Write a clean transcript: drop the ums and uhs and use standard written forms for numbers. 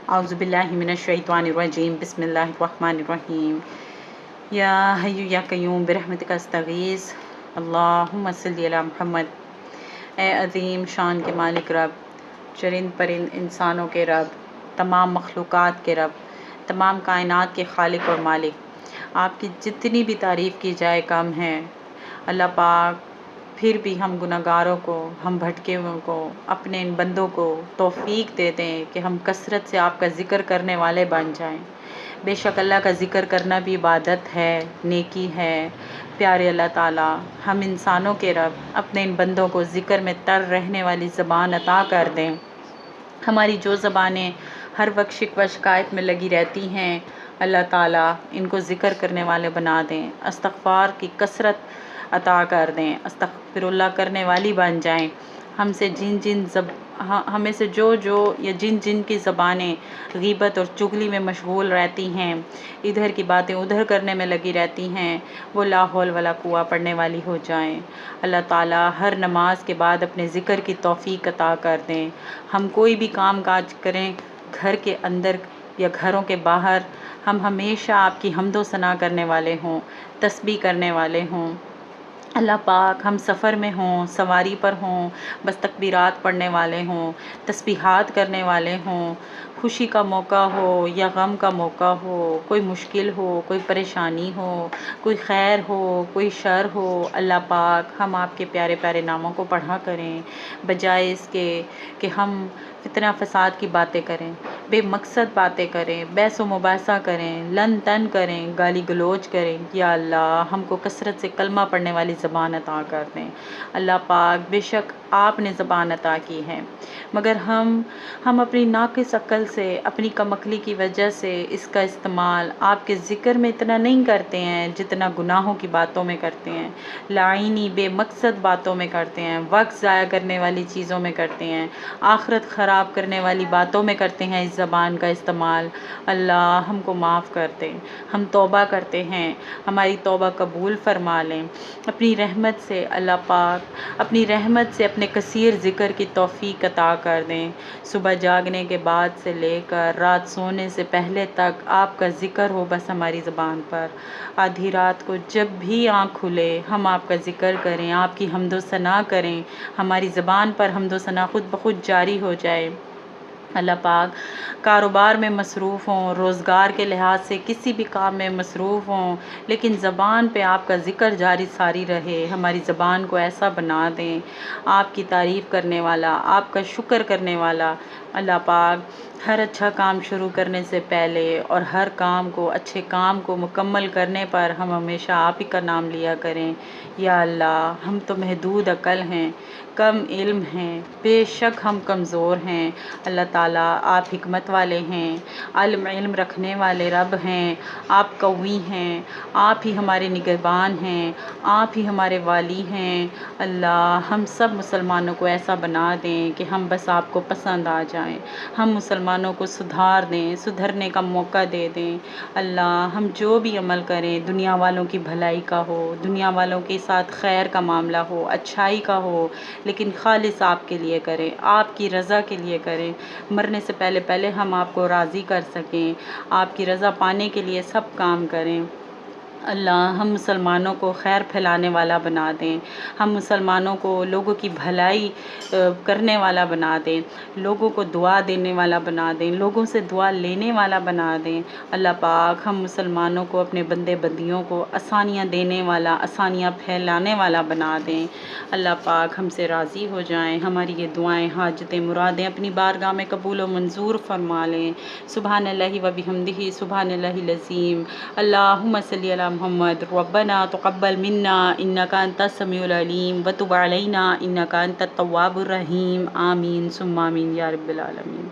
اعوذ باللہ من الشیطان الرجیم بسم اللہ الرحمن الرحیم یا حی یا قیوم برحمتک استغیث اللہم صلی علی محمد۔ اے عظیم شان کے مالک رب، چرند پرند انسانوں کے رب، تمام مخلوقات کے رب، تمام کائنات کے خالق اور مالک، آپ کی جتنی بھی تعریف کی جائے کم ہے۔ اللہ پاک پھر بھی ہم گناہگاروں کو، ہم بھٹکے ہوئے کو، اپنے ان بندوں کو توفیق دے دیں کہ ہم کثرت سے آپ کا ذکر کرنے والے بن جائیں۔ بے شک اللہ کا ذکر کرنا بھی عبادت ہے، نیکی ہے۔ پیارے اللہ تعالیٰ، ہم انسانوں کے رب اپنے ان بندوں کو ذکر میں تر رہنے والی زبان عطا کر دیں۔ ہماری جو زبانیں ہر وقت شکوہ شکایت میں لگی رہتی ہیں، اللہ تعالیٰ ان کو ذکر کرنے والے بنا دیں، استغفار کی کثرت عطا کر دیں، استغفر اللہ کرنے والی بن جائیں۔ ہمیں سے جو یا جن کی زبانیں غیبت اور چغلی میں مشغول رہتی ہیں، ادھر کی باتیں ادھر کرنے میں لگی رہتی ہیں، وہ لا حول ولا قوہ پڑھنے والی ہو جائیں۔ اللہ تعالیٰ ہر نماز کے بعد اپنے ذکر کی توفیق عطا کر دیں۔ ہم کوئی بھی کام کاج کریں، گھر کے اندر یا گھروں کے باہر، ہم ہمیشہ آپ کی حمد و ثنا کرنے والے ہوں، تسبیح کرنے والے ہوں۔ اللہ پاک ہم سفر میں ہوں، سواری پر ہوں، بس تکبیرات پڑھنے والے ہوں، تسبیحات کرنے والے ہوں، خوشی کا موقع ہو یا غم کا موقع ہو، کوئی مشکل ہو، کوئی پریشانی ہو، کوئی خیر ہو، کوئی شر ہو، اللہ پاک ہم آپ کے پیارے پیارے ناموں کو پڑھا کریں، بجائے اس کے کہ ہم فتنہ فساد کی باتیں کریں، بے مقصد باتیں کریں، بحث و مباحثہ کریں، لن تن کریں، گالی گلوچ کریں۔ یا اللہ ہم کو کثرت سے کلمہ پڑھنے والی زبان عطا کر دیں۔ اللہ پاک بے شک آپ نے زبان عطا کی ہے، مگر ہم اپنی ناقص عقل سے، اپنی کم عقلی کی وجہ سے اس کا استعمال آپ کے ذکر میں اتنا نہیں کرتے ہیں جتنا گناہوں کی باتوں میں کرتے ہیں، لعینی بے مقصد باتوں میں کرتے ہیں، وقت ضائع کرنے والی چیزوں میں کرتے ہیں، آخرت خراب کرنے والی باتوں میں کرتے ہیں اس زبان کا استعمال۔ اللہ ہم کو معاف کر دیں، ہم توبہ کرتے ہیں، ہماری توبہ قبول فرما لیں اپنی رحمت سے۔ اللہ پاک اپنی رحمت سے اپنے کثیر ذکر کی توفیق عطا کر دیں۔ صبح جاگنے کے بعد سے لے کر رات سونے سے پہلے تک آپ کا ذکر ہو بس ہماری زبان پر۔ آدھی رات کو جب بھی آنکھ کھلے ہم آپ کا ذکر کریں، آپ کی حمد و ثنا کریں، ہماری زبان پر حمد و ثنا خود بخود جاری ہو جائے۔ اللہ پاک کاروبار میں مصروف ہوں، روزگار کے لحاظ سے کسی بھی کام میں مصروف ہوں، لیکن زبان پہ آپ کا ذکر جاری ساری رہے۔ ہماری زبان کو ایسا بنا دیں، آپ کی تعریف کرنے والا، آپ کا شکر کرنے والا۔ اللہ پاک ہر اچھا کام شروع کرنے سے پہلے اور ہر کام کو، اچھے کام کو مکمل کرنے پر ہم ہمیشہ آپ ہی کا نام لیا کریں۔ یا اللہ ہم تو محدود عقل ہیں، کم علم ہیں، بے شک ہم کمزور ہیں۔ اللہ تعالیٰ آپ حکمت والے ہیں، علم رکھنے والے رب ہیں، آپ قوی ہیں، آپ ہی ہمارے نگہبان ہیں، آپ ہی ہمارے والی ہیں۔ اللہ ہم سب مسلمانوں کو ایسا بنا دیں کہ ہم بس آپ کو پسند آ جائیں، ہم مسلمانوں کو سدھار دیں، سدھرنے کا موقع دے دیں۔ اللہ ہم جو بھی عمل کریں دنیا والوں کی بھلائی کا ہو، دنیا والوں کے ساتھ خیر کا معاملہ ہو، اچھائی کا ہو، لیکن خالص آپ کے لیے کریں، آپ کی رضا کے لیے کریں، مرنے سے پہلے ہم آپ کو راضی کر سکیں، آپ کی رضا پانے کے لیے سب کام کریں۔ اللہ ہم مسلمانوں کو خیر پھیلانے والا بنا دیں، ہم مسلمانوں کو لوگوں کی بھلائی کرنے والا بنا دیں، لوگوں کو دعا دینے والا بنا دیں، لوگوں سے دعا لینے والا بنا دیں۔ اللہ پاک ہم مسلمانوں کو، اپنے بندے بندیوں کو آسانیاں دینے والا، آسانیاں پھیلانے والا بنا دیں۔ اللہ پاک ہم سے راضی ہو جائیں، ہماری یہ دعائیں، حاجتیں، مرادیں اپنی بارگاہ میں قبول و منظور فرما لیں۔ سبحان اللہ و بحمدہ، سبحان اللہ العظیم۔ اللہم صلی علی محمد۔ ربنا تقبل منا انک انت السمیع العلیم وتب علینا انک انت التواب الرحیم۔ آمین ثم آمین یا رب العالمین۔